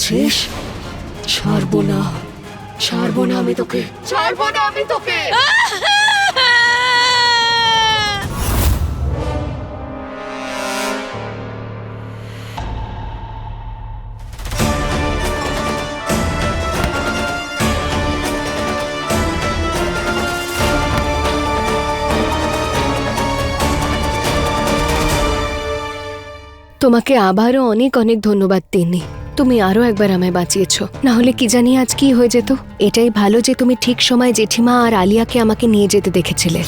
করেছিস? ছাড়বো না, ছাড়বো না আমি তোকে, ছাড়বো না আমি তোকে। তোমাকে আবারও অনেক অনেক ধন্যবাদ তিন্নি। তুমি আরো একবার আমায় বাঁচিয়েছো, না হলে কি জানি আজ কি হয়ে যেত। এটাই ভালো যে তুমি ঠিক সময় জেঠিমা আর আলিয়াকে আমাকে নিয়ে যেতে দেখেছিলে।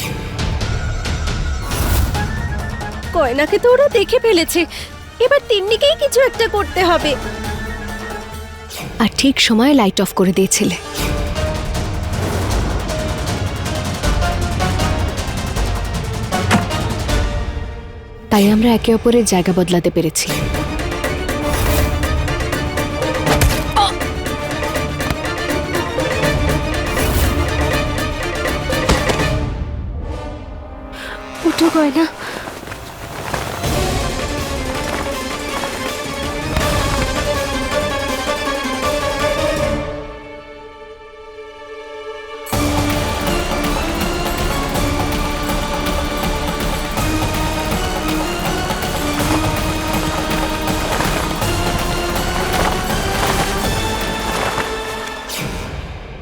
গয়নাকে তো ওরা দেখে ফেলেছে, এবার তিন্নিকেই কিছু একটা করতে হবে। আর ঠিক সময়ে লাইট অফ করে দিয়েছিলে। তাই আমরা একে অপরের জায়গা বদলাতে পেরেছি। উঠো গয়না।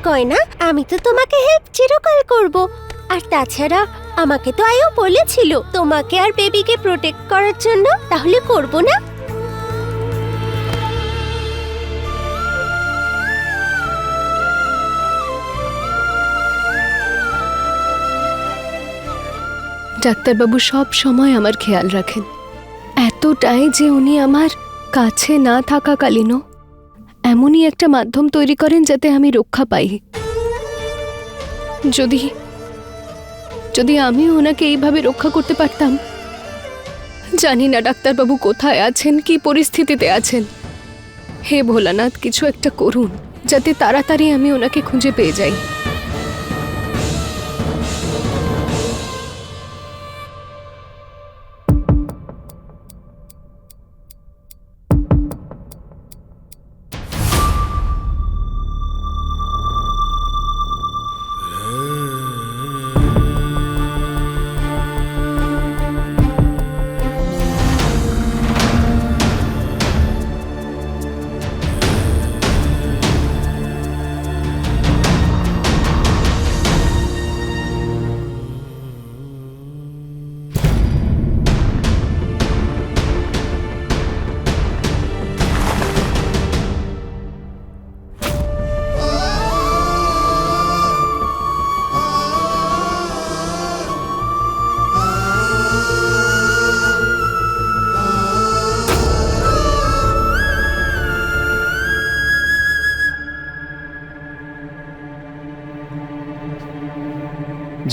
গয়না, আমি তো তোমাকে হেল্প চিরকাল করব। আর তাছাড়া আমাকে তো আয়ও বলেছিল তোমাকে আর বেবিকে প্রোটেক্ট করার জন্য, তাহলে করব না? ডাক্তারবাবু সব সময় আমার খেয়াল রাখেন, এতটাই যে উনি আমার কাছে না থাকাকালীনও এমনই একটা মাধ্যম তৈরি করেন যাতে আমি রক্ষা পাই। যদি যদি আমি ওনাকে এইভাবে রক্ষা করতে পারতাম। জানি না ডাক্তারবাবু কোথায় আছেন, কি পরিস্থিতিতে আছেন। হে ভোলানাথ, কিছু একটা করুন যাতে তাড়াতাড়ি আমি ওনাকে খুঁজে পেয়ে যাই।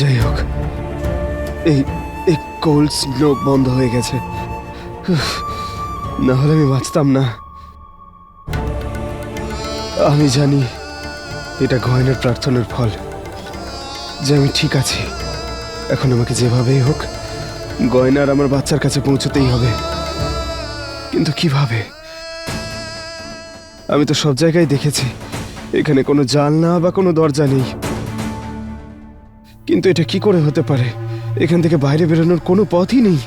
যাই হোক, এই এই কোল্ড স্নো বন্ধ হয়ে গেছে। না হলে আমি বাঁচতাম না। আমি জানি এটা গয়নার প্রার্থনার ফল যে আমি ঠিক আছি। এখন আমাকে যেভাবেই হোক গয়নার আমার বাচ্চার কাছে পৌঁছতেই হবে। কিন্তু কিভাবে? আমি তো সব জায়গায় দেখেছি এখানে কোনো জানলা বা কোনো দরজা নেই, কিন্তু এটা কি করে হতে পারে? এখান থেকে বাইরে বেরোনোর কোনো পথই নেই।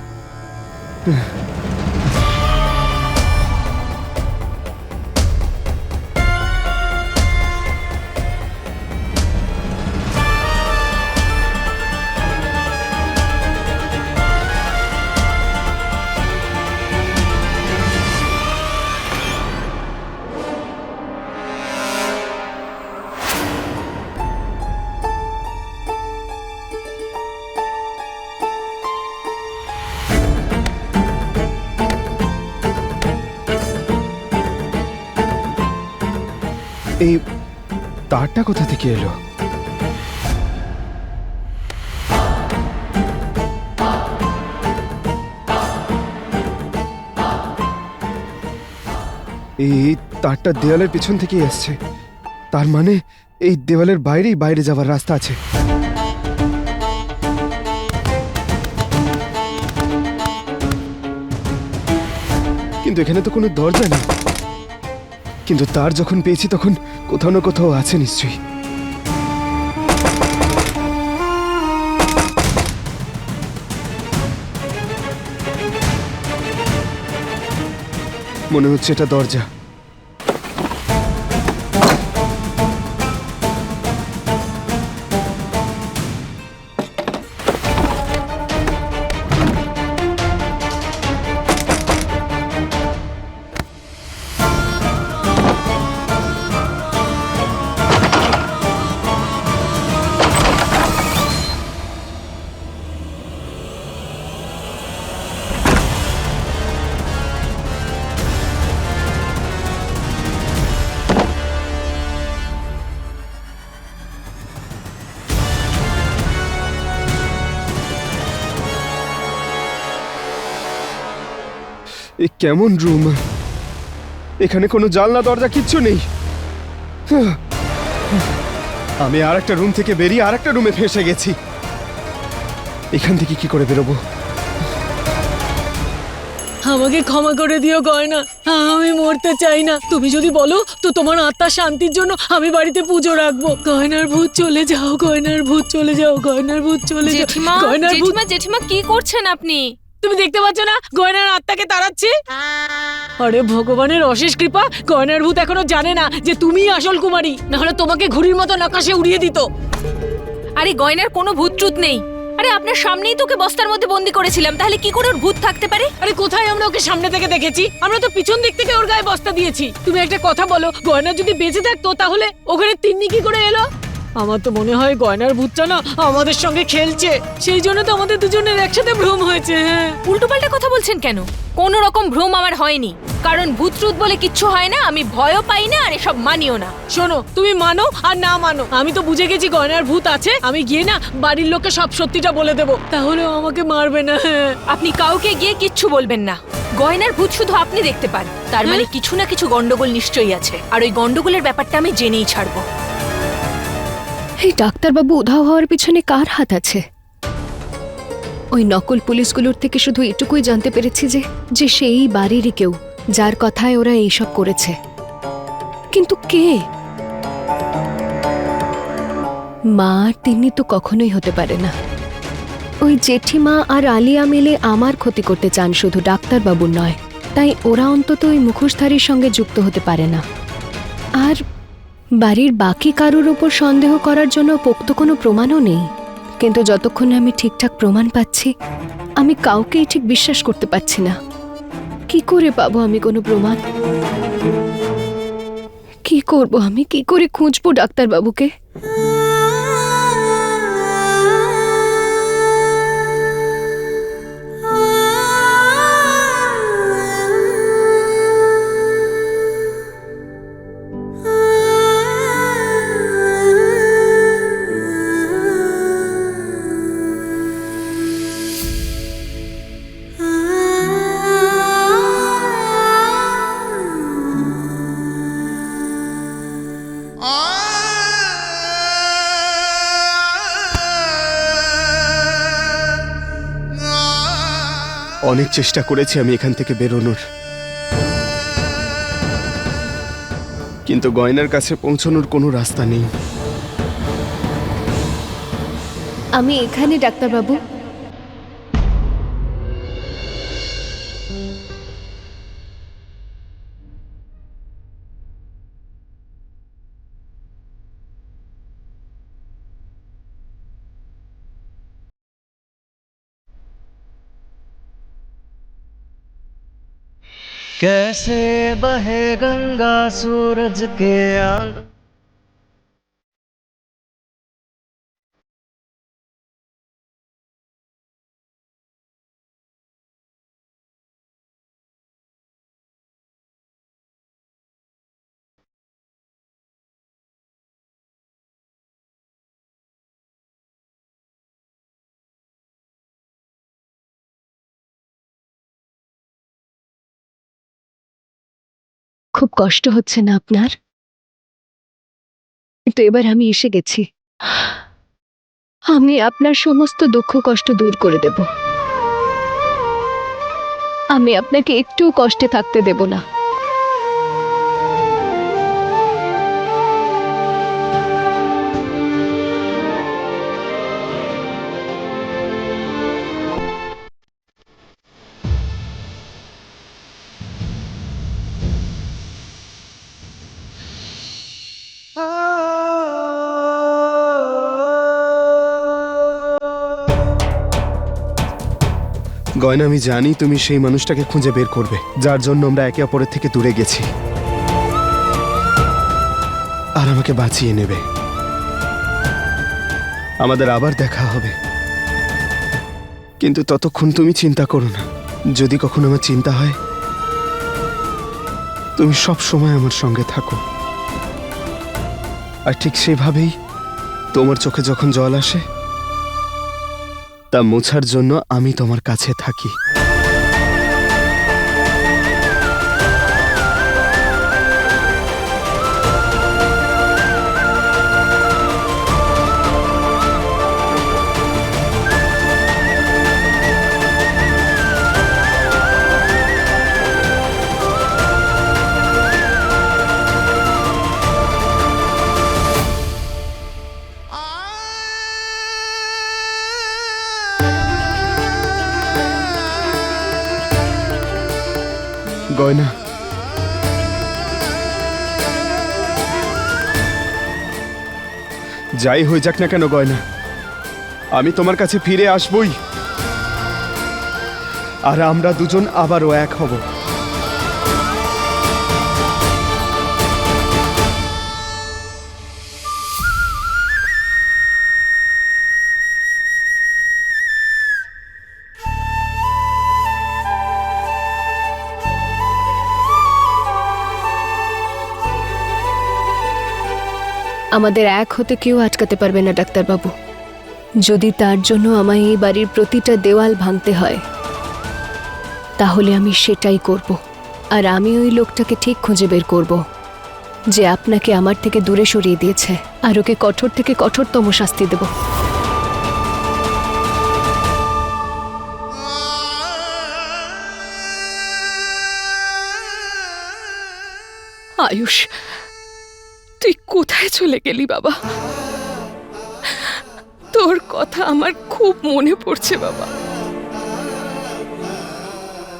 এই তারটা কোথা থেকে এলো? এই তারটা দেওয়ালের পিছন থেকেই আসছে। তার মানে এই দেওয়ালের বাইরেই বাইরে যাওয়ার রাস্তা আছে। কিন্তু এখানে তো কোনো দরজা নেই। কিন্তু তার যখন পেয়েছি তখন কোথাও না কোথাও আছে নিশ্চয়ই। মনে হচ্ছে এটা দরজা। এ কেমন রুম? এখানে কোনো জানলা দরজা কিচ্ছু নেই। আমি আর একটা রুম থেকে বেরিয়ে আর একটা রুমে ফেঁসে গেছি। এখান থেকে কি করে বেরোবো? আমাকে ক্ষমা করে দিও গয়না, আমি মরতে চাই না। তুমি যদি বলো তো তোমার আত্মার শান্তির জন্য আমি বাড়িতে পুজো রাখবো। গয়নার ভূত চলে যাও, গয়নার ভূত চলে যাও, গয়নার ভূত চলে যাও। জেঠিমা, গয়নার ভূত, জেঠিমা, জেঠিমা কি করছেন আপনি? তুমি দেখতে পাচ্ছ না গয়নার আত্মাকে তাড়াচ্ছে? আরে ভগবানের অশেষ কৃপা, গয়নার ভূত এখনো জানে না যে তুমিই আসল কুমারী, না হলে তোমাকে ঘুড়ির মতো আকাশে উড়িয়ে দিত। আরে গয়নার কোনো ভূত ট্রুত নেই। আরে আপনার সামনেই তোকে বস্তার মধ্যে বন্দি করেছিলাম, তাহলে কি করে ওর ভূত থাকতে পারে? আরে কোথায় আমরা ওকে সামনে থেকে দেখেছি? আমরা তো পিছন দিক থেকে ওর গায়ে বস্তা দিয়েছি। তুমি একটা কথা বলো, গয়না যদি বেঁচে থাকতো তাহলে ওখানে তিন্নি কি করে এলো? আমার তো মনে হয় গয়নার ভূতটা না আমাদের সঙ্গে খেলছে, সেই জন্য তো আমাদের দুজনের একসাথে ভ্রম হয়েছে। হ্যাঁ, উল্টোপাল্টা কথা বলছেন কেন? কোনো রকম ভ্রম আমার হয়নি, কারণ ভূত ট্রুত বলে কিচ্ছু হয় না। আমি ভয়ও পাই না আর এসব মানিও না। শোনো, তুমি মানো আর না মানো, আমি তো বুঝে গেছি গয়নার ভূত আছে। আমি গিয়ে না বাড়ির লোককে সব সত্যিটা বলে দেবো, তাহলেও আমাকে মারবে না। হ্যাঁ, আপনি কাউকে গিয়ে কিচ্ছু বলবেন না। গয়নার ভূত শুধু আপনি দেখতে পান, তার মানে কিছু না কিছু গন্ডগোল নিশ্চয়ই আছে, আর ওই গন্ডগোলের ব্যাপারটা আমি জেনেই ছাড়বো। এই ডাক্তারবাবু উধাও হওয়ার পিছনে কার হাত আছে? ওই নকল পুলিশগুলোর থেকে শুধু এটুকুই জানতে পেরেছি যে সেই বাড়িরই কেউ, যার কথায় ওরা এইসব করেছে। কিন্তু কে? মা আর তিন্নি তো কখনোই হতে পারে না। ওই জেঠিমা আর আলিয়া মিলে আমার ক্ষতি করতে চান, শুধু ডাক্তারবাবুর নয়। তাই ওরা অন্তত ওই মুখোশধারীর সঙ্গে যুক্ত হতে পারে না। আর বাড়ির বাকি কারোর ওপর সন্দেহ করার জন্য পোক্ত কোনো প্রমাণও নেই। কিন্তু যতক্ষণ না আমি ঠিকঠাক প্রমাণ পাচ্ছি, আমি কাউকেই ঠিক বিশ্বাস করতে পারছি না। কি করে পাবো আমি কোনো প্রমাণ? কি করব আমি? কি করে খুঁজবো ডাক্তারবাবুকে? অনেক চেষ্টা করেছি আমি এখান থেকে বেরোনোর, কিন্তু গয়নার কাছে পৌঁছানোর কোনো রাস্তা নেই। আমি এখানে ডাক্তারবাবু। कैसे बहे गंगा सूरज के आंग। খুব কষ্ট হচ্ছে না আপনার? কিন্তু এবার আমি এসে গেছি। আমি আপনার সমস্ত দুঃখ কষ্ট দূর করে দেব। আমি আপনাকে একটু কষ্টে থাকতে দেব না। গয়না, আমি জানি তুমি সেই মানুষটাকে খুঁজে বের করবে যার জন্য আমরা একে অপরের থেকে দূরে গেছি, আর আমাকে বাঁচিয়ে নেবে। আমাদের আবার দেখা হবে, কিন্তু ততক্ষণ তুমি চিন্তা করো না। যদি কখনো আমার চিন্তা হয়, তুমি সব সময় আমার সঙ্গে থাকো। আর ঠিক সেভাবেই তোমার চোখে যখন জল আসে, তা মোছার জন্য আমি তোমার কাছে থাকি। গয়না, যাই হয়ে যাক না কেন গয়না, আমি তোমার কাছে ফিরে আসবই, আর আমরা দুজন আবারও এক হব। আমাদের এক হতে কেউ আটকাতে পারবে না ডাক্তারবাবু। যদি তার জন্য আমায় এই বাড়ির প্রতিটা দেওয়াল ভাঙতে হয়, তাহলে আমি সেটাই করব। আর আমি ওই লোকটাকে ঠিক খুঁজে বের করব, যে আপনাকে আমার থেকে দূরে সরিয়ে দিয়েছে, আর ওকে কঠোর থেকে কঠোরতম শাস্তি দেব। আয়ুষ, তুই কোথায় চলে গেলি বাবা? তোর কথা আমার খুব মনে পড়ছে বাবা।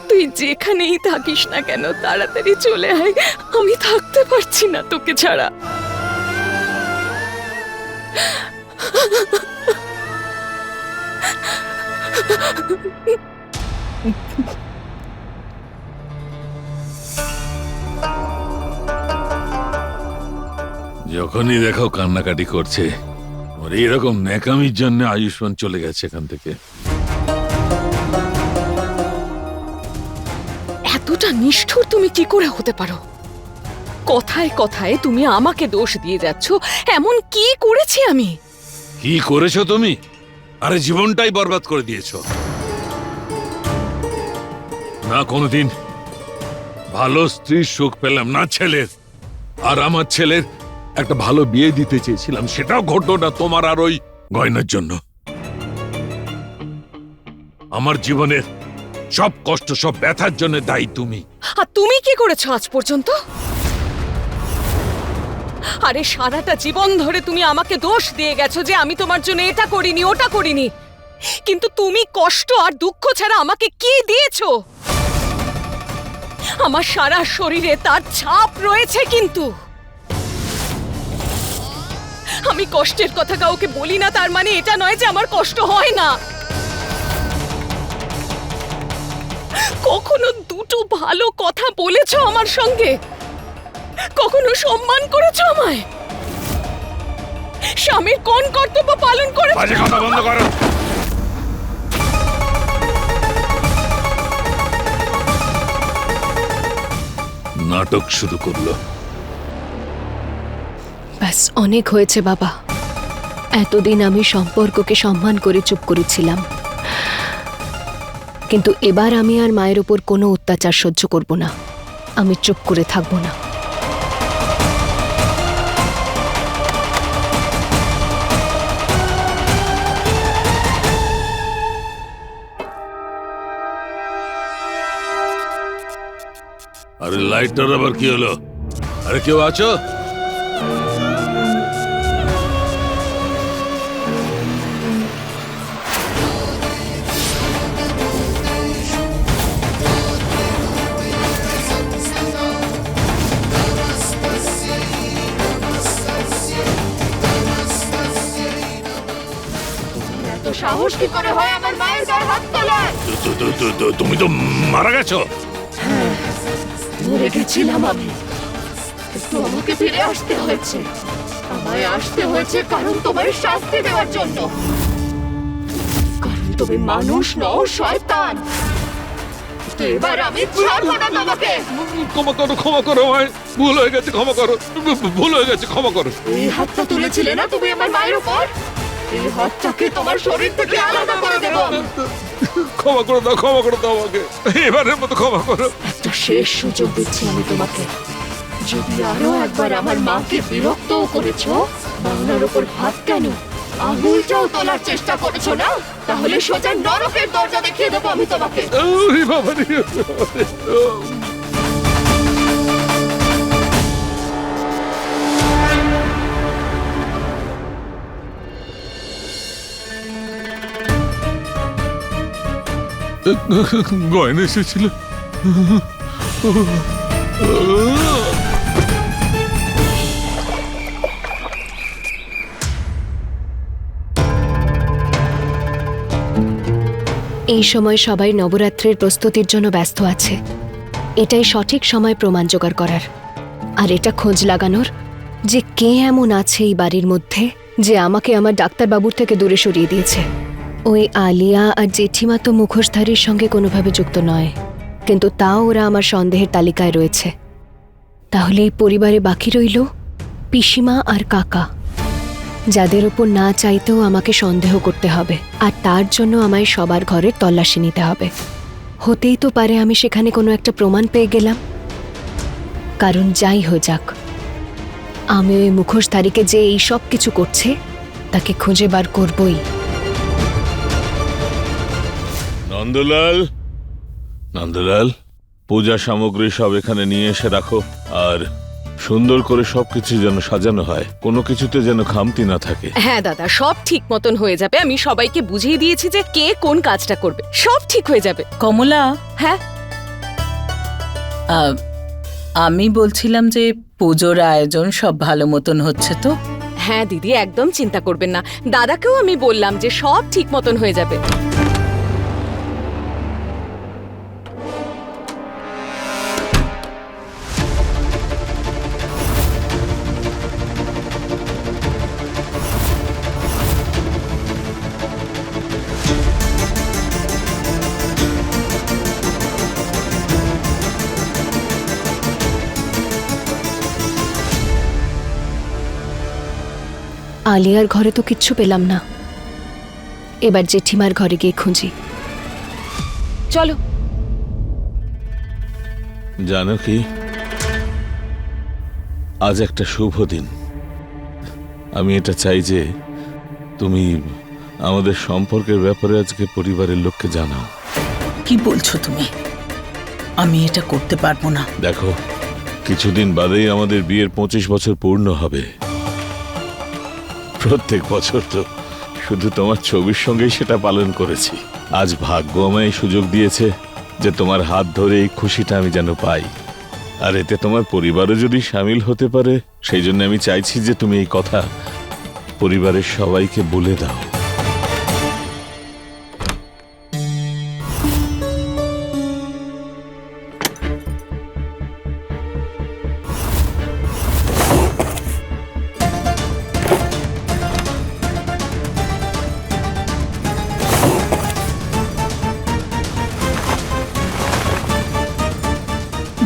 তুই যেখানেই থাকিস না কেন, তাড়াতাড়ি চলে আয়। আমি থাকতে পারছি না তোকে ছাড়া। যখনই দেখো কান্নাকাটি করছে, ওর এরকম ন্যাকামির জন্য আয়ুষ্মান চলে গেছে এখান থেকে। এতটা নিষ্ঠুর তুমি কি করে হতে পারো? কথায় কথায় তুমি আমাকে দোষ দিয়ে যাচ্ছ। এমন কি করেছি আমি? কি করেছো তুমি? আরে জীবনটাই বরবাদ করে দিয়েছো। না কোনোদিন ভালো স্ত্রীর সুখ পেলাম না ছেলের, আর আমার ছেলের একটা ভালো বিয়ে দিতে চেয়েছিলাম, সেটাও ঘটলো না তোমার আর ওই গয়নার জন্য। আমার জীবনের সব কষ্ট, সব ব্যথার জন্য দায়ী তুমি। আর তুমি কি করেছো আজ পর্যন্ত? আরে সারাটা জীবন ধরে তুমি আমাকে দোষ দিয়ে গেছো যে আমি তোমার জন্য এটা করিনি, ওটা করিনি। কিন্তু তুমি কষ্ট আর দুঃখ ছাড়া আমাকে কি দিয়েছো? আমার সারা শরীরে তার ছাপ রয়েছে। কিন্তু আমি কষ্টের কথা কাউকে বলি না, তার মানে এটা নয় যে আমার কষ্ট হয় না। কখনো দুটো ভালো কথা বলেছো আমার সঙ্গে? কখনো সম্মান করেছো আমায়? স্বামীর কোন কর্তব্য পালন করে? বাজে কথা বন্ধ করো। নাটক শুরু করলো। ব্যাস, অনেক হয়েছে বাবা। এতদিন আমি সম্পর্ককে সম্মান করে চুপ করেছিলাম, কিন্তু এবার আমি আর মায়ের উপর কোনো অত্যাচার সহ্য করব না। আমি চুপ করে থাকবো না। আরে লাইটটার আবার কি হলো? আরে কেউ আছো? এত সাহস কি করে হয় আমার মায়ের গায়ে হাত তোলার? তুমি তো মারা গেছো। মরে গেছিলাম আমি, কিন্তু আমাকে ফিরে আসতে হয়েছে। আমায় আসতে হয়েছে কারণ তোমায় শাস্তি দেওয়ার জন্য, কারণ তুমি মানুষ নও, শয়তান। এবার আমি ছাড়বো না তোমাকে। ক্ষমা করো আমায়, ভুল হয়ে গেছে, ক্ষমা করো, ভুল হয়ে গেছে, ক্ষমা করো। এই হাতটা তুলেছিলে না তুমি আমার মায়ের উপর, এই হাতটাকে তোমার শরীর থেকে আলাদা করে দেবো। ক্ষমা করে দাও আমাকে, এবারের মতো ক্ষমা করো। একটা শেষ সুযোগ দিচ্ছি আমি তোমাকে। যদি আরো একবার আমার মাকে বিরক্তও করেছো, বা ওনার উপর হাত কেন আঙুলটাও তোলার চেষ্টা করেছো না, তাহলে সোজা নরকের দরজা দেখিয়ে দেবো আমি তোমাকে। ওরে বাবা রে, গয়না এসেছিল। এই সময় সবাই নবরাত্রির প্রস্তুতির জন্য ব্যস্ত আছে। এটাই সঠিক সময় প্রমাণ জোগাড় করার, আর এটা খোঁজ লাগানোর যে কে এমন আছে এই বাড়ির মধ্যে যে আমাকে আমার ডাক্তারবাবুর থেকে দূরে সরিয়ে দিয়েছে। ওই আলিয়া আর জেঠিমা তো মুখোশধারীর সঙ্গে কোনোভাবে যুক্ত নয়, কিন্তু তাও ওরা আমার সন্দেহের তালিকায় রয়েছে। তাহলে এই পরিবারে বাকি রইল পিসিমা আর কাকা, যাদের ওপর না চাইতেও আমাকে সন্দেহ করতে হবে, আর তার জন্য আমায় সবার ঘরের তল্লাশি নিতে হবে। হতেই তো পারে আমি সেখানে কোনো একটা প্রমাণ পেয়ে গেলাম। কারণ যাই হয়ে যাক, আমি ওই মুখোশধারীকে যে এই সব কিছু করছে তাকে খুঁজে বার করবই। নন্দলাল, পূজা সামগ্রী সব এখানে নিয়ে এসে রাখো, আর সুন্দর করে সবকিছু যেন সাজানো হয়, কোনো কিছুতে যেন খামতি না থাকে। হ্যাঁ দাদা, সব ঠিক মতন হয়ে যাবে। আমি সবাইকে বুঝিয়ে দিয়েছি যে কে কোন কাজটা করবে, সব ঠিক হয়ে যাবে। কমলা, হ্যাঁ, আমি বলছিলাম যে পুজোর আয়োজন সব ভালো মতন হচ্ছে তো? হ্যাঁ দিদি, একদম চিন্তা করবেন না। দাদাকেও আমি বললাম যে সব ঠিক মতন হয়ে যাবে। আলিয়ার ঘরে তো কিচ্ছু পেলাম না, এবার জেঠিমার ঘরে গিয়ে খুঁজি। চলো। জানো কি, আজ একটা শুভ দিন। আমি এটা চাই যে তুমি আমাদের সম্পর্কের ব্যাপারে আজকে পরিবারের লোককে জানাও। কি বলছো তুমি? আমি এটা করতে পারবো না। দেখো, কিছুদিন বাদেই আমাদের বিয়ের 25 বছর পূর্ণ হবে। প্রত্যেক বছর তো শুধু তোমার ছবির সঙ্গেই সেটা পালন করেছি। আজ ভাগ্য আমায় সুযোগ দিয়েছে যে তোমার হাত ধরে এই খুশিটা আমি যেন পাই, আর এতে তোমার পরিবারও যদি সামিল হতে পারে, সেই জন্য আমি চাইছি যে তুমি এই কথা পরিবারের সবাইকে বলে দাও।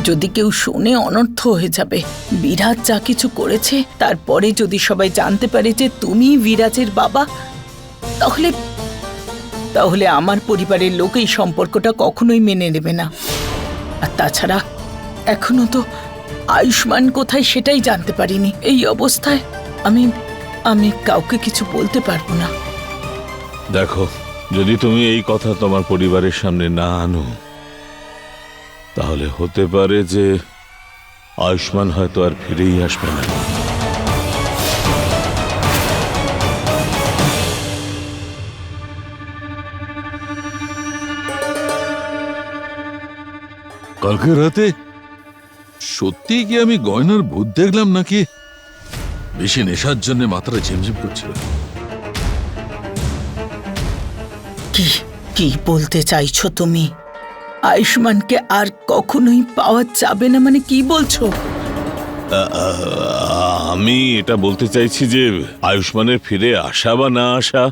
যদি কেউ শুনে অনর্থ হয়ে যাবে। বিরাজ যা কিছু করেছে, তারপরে যদি সবাই জানতে পারে যে তুমি বিরাজের বাবা, তাহলে আমার পরিবারের লোক এই সম্পর্কটা কখনোই মেনে নেবে না। আর তাছাড়া এখনো তো আয়ুষ্মান কোথায় সেটাই জানতে পারিনি। এই অবস্থায় আমি কাউকে কিছু বলতে পারবো না। দেখো, যদি তুমি এই কথা তোমার পরিবারের সামনে না আনো, তাহলে হতে পারে যে আয়ুষ্মান হয়তো আর ফিরেই আসবে না। কালকে রাতে সত্যি কি আমি গয়নার ভূত দেখলাম, নাকি বেশি নেশার জন্য মাথাটা ঝিমঝিম করছিল? কি কি বলতে চাইছো তুমি? আয়ুষ্মানকে আর কখনোই পাওয়া যাবে না মানে কি বলছো? আমি এটা বলতে চাইছি যে আয়ুষ্মানের ফিরে আসা বা না আসা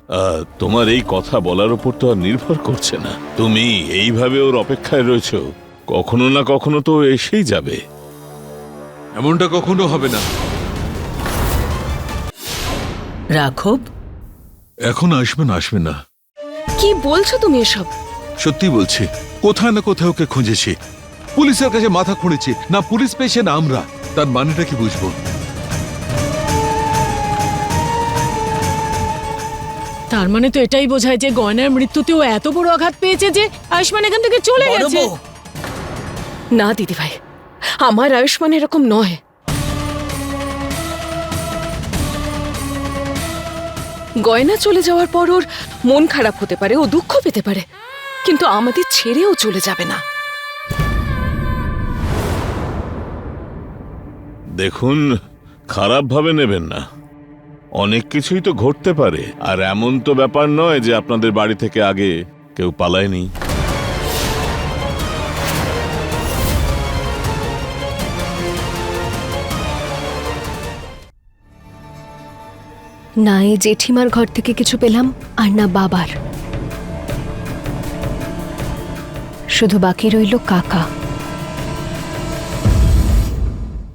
তোমার এই কথা বলার উপর তো আর নির্ভর করছে না। তুমি এইভাবে ওর অপেক্ষায় রয়েছো, কখনো না কখনো তো এসেই যাবে। এমনটা কখনো হবে না। রাঘব, এখন আয়ুষ্মান আসবে না। কি বলছো তুমি এসব? সত্যি বলছি, কোথায় না কোথাও ওকে খুঁজেছি, পুলিশের কাছে মাথা খুঁড়েছি, না পুলিশ পেয়েছে না আমরা। তার মানেটা কি বুঝবো? তার মানে তো এটাই বোঝায় যে গয়নার মৃত্যুতেও এত বড় আঘাত পেয়েছে যে আয়ুষ্মান এখান থেকে চলে বড় গেছে। বউ, না দিদি ভাই, আমার আয়ুষ্মান এরকম নয়। গয়না চলে যাওয়ার পর ওর মন খারাপ হতে পারে, ও দুঃখ পেতে পারে, কিন্তু আমাদের ছেড়েও চলে যাবে না। দেখুন, খারাপ ভাবে নেবেন না, অনেক কিছুই তো ঘটতে পারে। আর এমন তো ব্যাপার নয় যে আপনাদের বাড়ি থেকে আগে কেউ পালায়নি। না এই জেঠিমার ঘর থেকে কিছু পেলাম আর না বাবার, শুধু বাকি রইল কাকা।